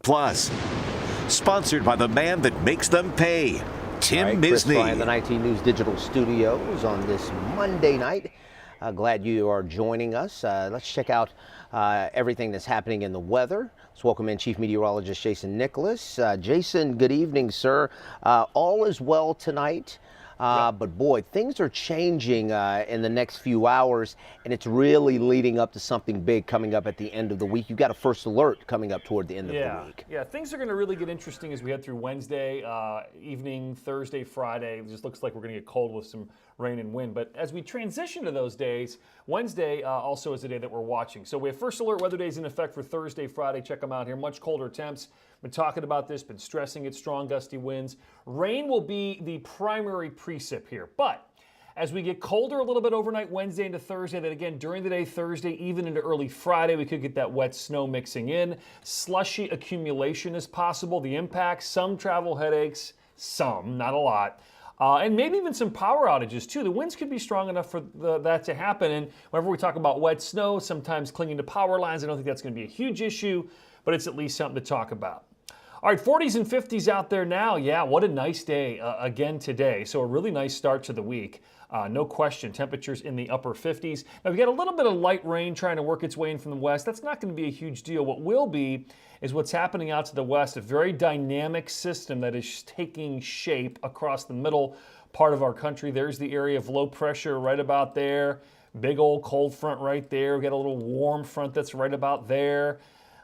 Plus, sponsored by the man that makes them pay, Tim All right, Chris Misney. Fry in the 19 News Digital Studios on this Monday night. Glad you are joining us. Let's check out everything that's happening in the weather. Let's welcome in Chief Meteorologist Jason Nicholas. Jason, good evening, sir. All is well tonight. But boy, things are changing in the next few hours, and it's really leading up to something big coming up at the end of the week. You've got a first alert coming up toward the end of the week. Yeah, things are going to really get interesting as we head through Wednesday evening, Thursday, Friday. It just looks like we're going to get cold with some rain and wind. But as we transition to those days, Wednesday also is the day that we're watching. So we have first alert weather days in effect for Thursday, Friday. Check them out here. Much colder temps. Been talking about this, been stressing it, strong gusty winds. Rain will be the primary precip here. But as we get colder a little bit overnight Wednesday into Thursday, then again during the day Thursday, even into early Friday, we could get that wet snow mixing in. Slushy accumulation is possible. The impact, some travel headaches, some, not a lot. And maybe even some power outages too. The winds could be strong enough for that to happen. And whenever we talk about wet snow, sometimes clinging to power lines, I don't think that's going to be a huge issue, but it's at least something to talk about. All right, 40s and 50s out there now. Yeah, what a nice day again today. So a really nice start to the week. No question, temperatures in the upper 50s. Now, we've got a little bit of light rain trying to work its way in from the west. That's not going to be a huge deal. What will be is what's happening out to the west, a very dynamic system that is taking shape across the middle part of our country. There's the area of low pressure right about there. Big old cold front right there. We've got a little warm front that's right about there.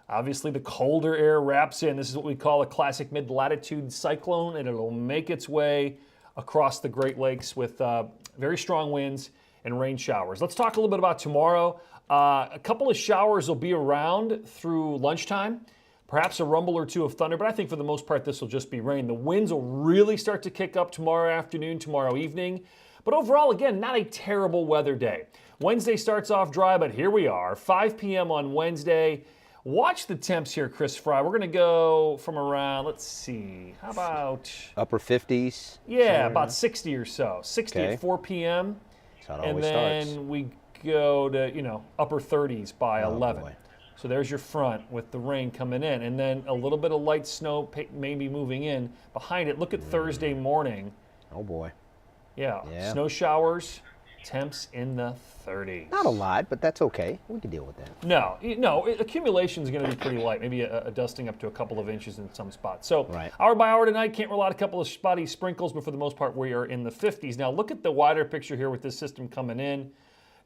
Obviously, the colder air wraps in. This is what we call a classic mid-latitude cyclone, and it'll make its way across the Great Lakes with very strong winds and rain showers. Let's talk a little bit about tomorrow. A couple of showers will be around through lunchtime, perhaps a rumble or two of thunder, but I think for the most part this will just be rain. The winds will really start to kick up tomorrow afternoon, tomorrow evening. But overall, again, not a terrible weather day. Wednesday starts off dry, but here we are, 5 p.m. on Wednesday. Watch the temps here, Chris Fry. We're going to go from around, let's see, how about... Upper 50s? Yeah, about 60 or so. 60 at 4 p.m. That's how it and always then starts. we go to, upper 30s by 11. Boy. So there's your front with the rain coming in. And then a little bit of light snow maybe moving in behind it. Look at Thursday morning. Oh, boy. Yeah, snow showers, temps in the 30s. Not a lot, but that's okay. We can deal with that. No, accumulation is going to be pretty light, maybe a dusting up to a couple of inches in some spots. So Right. hour by hour tonight, can't rule out a couple of spotty sprinkles, but for the most part, we are in the 50s. Now look at the wider picture here with this system coming in.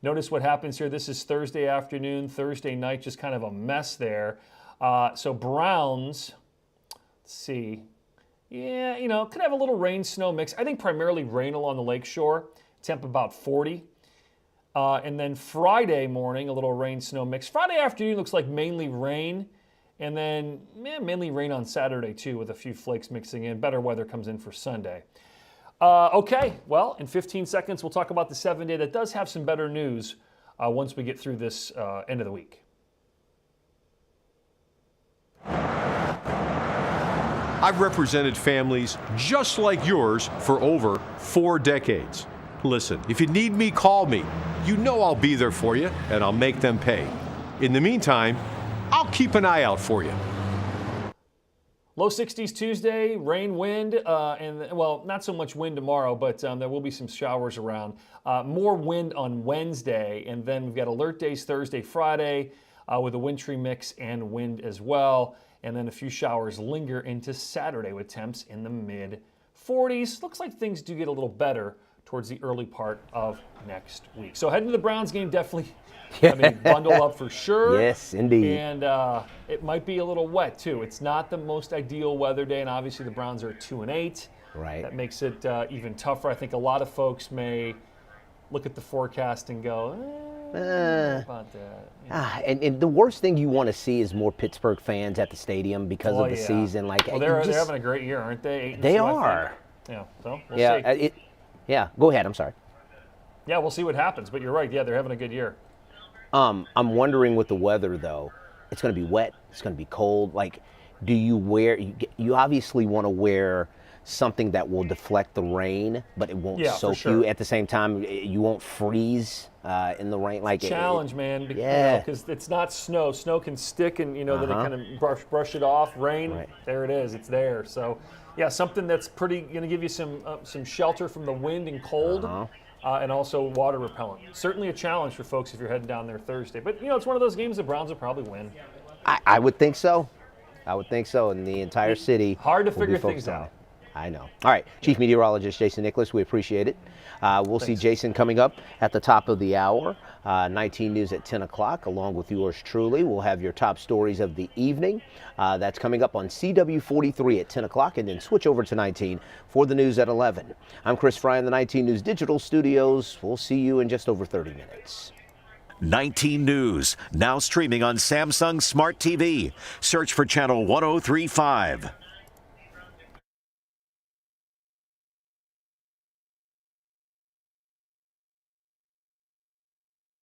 Notice what happens here. This is Thursday afternoon, Thursday night, just kind of a mess there. So Browns, let's see. Yeah, could have a little rain snow mix. I think primarily rain along the lakeshore, temp about 40. And then Friday morning, a little rain snow mix. Friday afternoon looks like mainly rain. And then mainly rain on Saturday too, with a few flakes mixing in. Better weather comes in for Sunday. Okay, well, in 15 seconds, we'll talk about the 7-day that does have some better news once we get through this end of the week. I've represented families just like yours for over 4 decades. Listen, if you need me, call me. You know I'll be there for you, and I'll make them pay. In the meantime, I'll keep an eye out for you. Low 60s Tuesday, rain, wind, and not so much wind tomorrow, but there will be some showers around. More wind on Wednesday, and then we've got alert days Thursday, Friday, with a wintry mix and wind as well. And then a few showers linger into Saturday with temps in the mid-40s. Looks like things do get a little better towards the early part of next week. So heading to the Browns game, definitely bundle up for sure. Yes, indeed. And it might be a little wet, too. It's not the most ideal weather day, and obviously the Browns are 2-8. Right. That makes it even tougher. I think a lot of folks may look at the forecast and go, about that. And the worst thing you want to see is more Pittsburgh fans at the stadium because of the season. They're having a great year, aren't they? They are. Yeah, so we'll see. Go ahead. I'm sorry. Yeah, we'll see what happens. But you're right. Yeah, they're having a good year. I'm wondering with the weather, though, it's going to be wet. It's going to be cold. Do you wear – you obviously want to wear something that will deflect the rain, but it won't Yeah, for soak sure. you. At the same time, you won't freeze in the rain. Like Challenge, man. Yeah. Because it's not snow. Snow can stick, and then it kind of brush it off. Rain, Right. there it is. It's there. So, yeah, something that's pretty going to give you some shelter from the wind and cold. And also water repellent. Certainly a challenge for folks if you're heading down there Thursday. But, it's one of those games the Browns will probably win. I would think so. I would think so. And the entire city. Hard to will be figure focused things on out. it. I know. All right. Chief Meteorologist Jason Nicholas, we appreciate it. We'll see Jason coming up at the top of the hour. 19 News at 10 o'clock, along with yours truly. We'll have your top stories of the evening. That's coming up on CW43 at 10 o'clock, and then switch over to 19 for the news at 11. I'm Chris Fry in the 19 News Digital Studios. We'll see you in just over 30 minutes. 19 News, now streaming on Samsung Smart TV. Search for channel 1035.